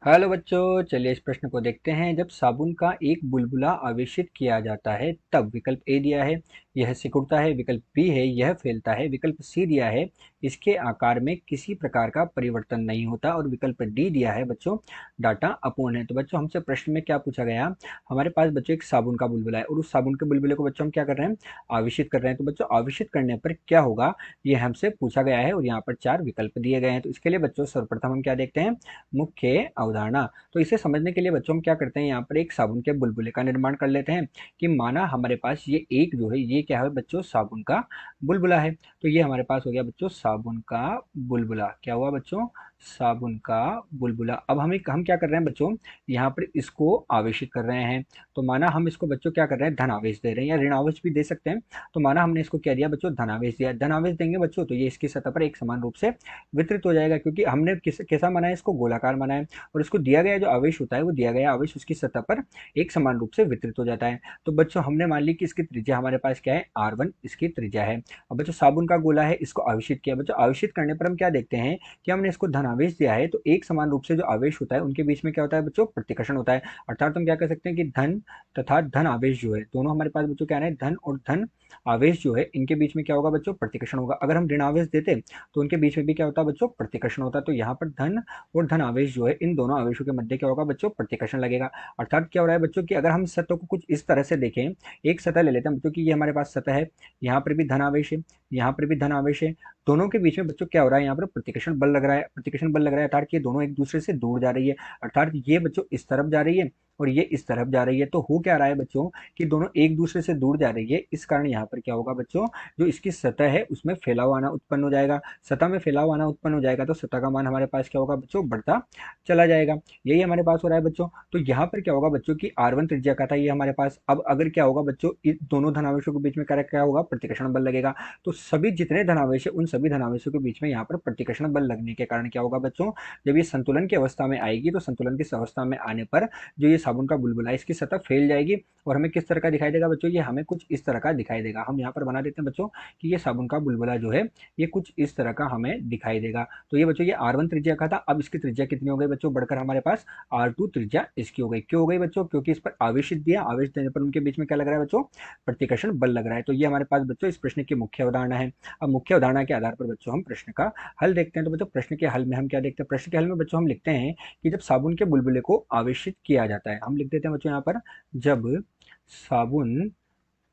Hello बच्चों, चलिए इस प्रश्न को देखते हैं। जब साबुन का एक बुलबुला आवेशित किया जाता है तब विकल्प ए दिया है यह सिकुड़ता है, विकल्प बी है यह फैलता है, विकल्प सी दिया है इसके आकार में किसी प्रकार का परिवर्तन नहीं होता और विकल्प डी दिया है बच्चों डाटा अपूर्ण है। तो बच्चों हमसे प्रश्न में क्या पूछा गया, हमारे पास बच्चों एक साबुन का बुलबुला है और उस साबुन के बुलबुले को बच्चों हम क्या कर रहे हैं, आवेशित कर रहे हैं। तो बच्चों आवेशित करने पर क्या होगा ये हमसे पूछा गया है और यहाँ पर 4 विकल्प दिए गए हैं। तो इसके लिए बच्चों सर्वप्रथम हम क्या देखते हैं, मुख्य अवधारणा। तो इसे समझने के लिए बच्चों हम क्या करते हैं, यहाँ पर एक साबुन के बुलबुले का निर्माण कर लेते हैं कि माना हमारे पास ये एक जो है ये क्या है बच्चों, साबुन का बुलबुला है। तो ये हमारे पास हो गया बच्चों साबुन का बुलबुला। क्या हुआ बच्चों, साबुन का बुलबुला। अब हम क्या कर रहे हैं बच्चों, यहाँ पर इसको आवेशित कर रहे हैं। तो माना हम इसको बच्चों क्या कर रहे हैं, धनावेश दे रहे हैं या ऋणावेश भी दे सकते हैं। तो माना हमने इसको क्या दिया बच्चों, धनावेश दिया। धनावेश देंगे बच्चों तो ये इसकी सतह पर एक समान रूप से वितरित हो जाएगा, क्योंकि हमने कैसा माना है, इसको गोलाकार माना है और इसको दिया गया जो आवेश होता है वो दिया गया आवेश उसकी सतह पर एक समान रूप से वितरित हो जाता है। तो बच्चों हमने मान ली कि इसकी त्रिज्या हमारे पास क्या है, R1 इसकी त्रिज्या है। अब बच्चों साबुन का गोला है, इसको आवेशित किया। बच्चों आवेशित करने पर हम क्या देखते हैं कि हमने इसको धनावेश दिया है, तो एक समान रूप से जो आवेश होता है उनके बीच में क्या होता है बच्चों, प्रतिकर्षण होता है। अर्थात हम क्या कह सकते हैं कि धन तथा धन आवेश जो है दोनों हमारे पास बच्चों क्या है, धन और धन आवेश जो है इनके बीच में क्या होगा बच्चों, प्रतिकर्षण होगा। अगर हम ऋण आवेश देते तो उनके बीच में भी क्या होता है बच्चों, प्रतिकर्षण होता है। तो यहाँ पर धन और धन आवेश जो है इन दोनों आवेशों के मध्य क्या होगा बच्चों, प्रतिकर्षण लगेगा। अर्थात क्या हो रहा है बच्चों कि अगर हम सतह को कुछ इस तरह से देखें, एक सतह ले लेते हैं बच्चों की ये हमारे पास सतह है, यहाँ पर भी धन आवेश है, यहाँ पर भी धन आवेश है। दोनों के बीच में बच्चों क्या हो रहा है, यहाँ पर प्रतिकर्षण बल लग रहा है। प्रतिकर्षण बल लग रहा है अर्थात ये दोनों एक दूसरे से दूर जा रही है। अर्थात ये बच्चों इस तरफ जा रही है और ये इस तरफ जा रही है। तो हो क्या रहा है बच्चों कि दोनों एक दूसरे से दूर जा रही है। इस कारण यहाँ पर क्या होगा बच्चों, जो इसकी सतह है उसमें फैलाव आना उत्पन्न हो जाएगा। सतह में फैलाव आना उत्पन्न हो जाएगा तो सतह का मान हमारे पास क्या होगा बच्चों, बढ़ता चला जाएगा। यही हमारे पास हो रहा है बच्चों। तो यहाँ पर क्या होगा बच्चों की R1 त्रिज्या का था ये हमारे पास। अब अगर क्या होगा बच्चों, इस दोनों धनावेशों के बीच में क्या होगा, प्रतिकर्षण बल लगेगा। तो सभी जितने धनावेश है उन सभी धनावेशों के बीच में यहाँ पर प्रतिकर्षण बल लगने के कारण क्या होगा बच्चों, जब ये संतुलन की अवस्था में आएगी तो संतुलन की अवस्था में आने पर जो ये साबुन का बुलबुला है इसकी सतह फैल जाएगी और हमें किस तरह का दिखाई देगा बच्चों, ये हमें कुछ इस तरह का दिखाई देगा। हम यहाँ पर बना देते हैं बच्चों कि ये साबुन का बुलबुला जो है ये कुछ इस तरह का हमें दिखाई देगा। तो ये बच्चों ये R1 त्रिज्या का था। अब इसकी त्रिज्या कितनी हो गई बच्चों, बढ़कर हमारे पास R2 त्रिज्या इसकी हो गई। क्यों हो गई बच्चों, क्योंकि इस पर आवेशित दिया, आवेश देने पर उनके बीच में क्या लग रहा है बच्चों, प्रतिकर्षण बल लग रहा है। तो ये हमारे पास बच्चों इस प्रश्न की मुख्य अवधारणा है। अब मुख्य अवधारणा के आधार पर बच्चों हम प्रश्न का हल देखते हैं। तो बच्चों प्रश्न के हल में हम क्या देखते हैं, प्रश्न के हल में बच्चों हम लिखते हैं कि जब साबुन के बुलबुले को आवेशित किया जाता है, हम लिख देते हैं बच्चों यहाँ पर, जब साबुन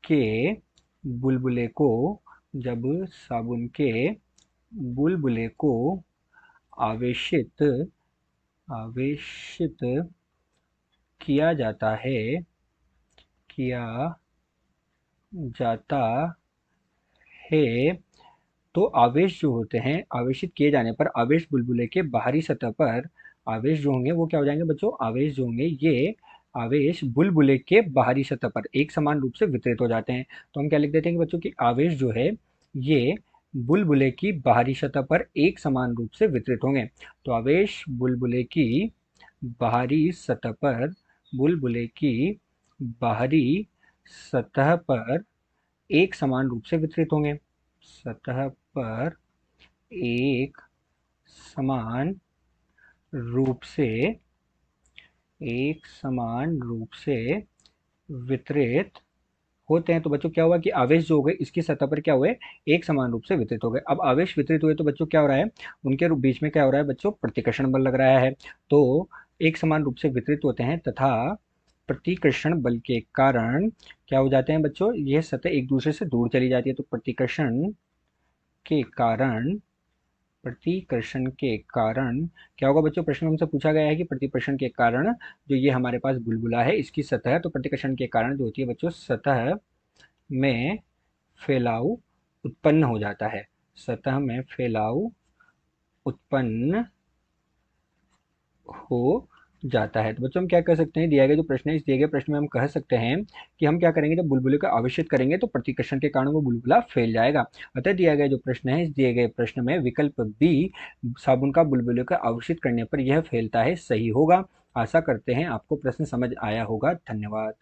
के बुलबुले को जब साबुन के बुलबुले को आवेशित आवेशित किया जाता है किया जाता है तो आवेश जो होते हैं, आवेशित किए जाने पर आवेश बुलबुले के बाहरी सतह पर, आवेश जो होंगे वो क्या हो जाएंगे बच्चों, आवेश जो होंगे ये आवेश बुलबुले के बाहरी सतह पर एक समान रूप से वितरित हो जाते हैं। तो हम क्या लिख देते हैं कि बच्चों की आवेश जो है ये बुलबुले की बाहरी सतह पर एक समान रूप से वितरित होंगे। तो आवेश बुलबुले की बाहरी सतह पर, बुलबुले की बाहरी सतह पर एक समान रूप से वितरित होंगे। सतह पर एक समान रूप से एक समान रूप से वितरित होते हैं। तो बच्चों क्या हुआ कि आवेश जो हो गए इसकी सतह पर क्या हुए, एक समान रूप से वितरित हो गए। अब आवेश वितरित हुए तो बच्चों क्या हो रहा है, उनके बीच में क्या हो रहा है बच्चों, प्रतिकर्षण बल लग रहा है। तो एक समान रूप से वितरित होते हैं तथा प्रतिकर्षण बल के कारण क्या हो जाते हैं बच्चों, यह सतह एक दूसरे से दूर चली जाती है। तो के कारण प्रतिकर्षण के कारण क्या होगा बच्चों, प्रश्न में हमसे पूछा गया है कि प्रतिकर्षण के कारण जो ये हमारे पास बुलबुला है इसकी सतह है, तो प्रतिकर्षण के कारण जो होती है बच्चों सतह में फैलाव उत्पन्न हो जाता है। सतह में फैलाव उत्पन्न हो जाता है। तो बच्चों हम क्या कर सकते हैं, दिया गया जो प्रश्न है इस दिए गए प्रश्न में हम कह सकते हैं कि हम क्या करेंगे, जब बुलबुले को आवेशित करेंगे तो प्रतिकर्षण के कारण वो बुलबुला फैल जाएगा। अतः दिया गया जो प्रश्न है इस दिए गए प्रश्न में विकल्प बी, साबुन का बुलबुले को आवेशित करने पर यह फैलता है, सही होगा। आशा करते हैं आपको प्रश्न समझ आया होगा। धन्यवाद।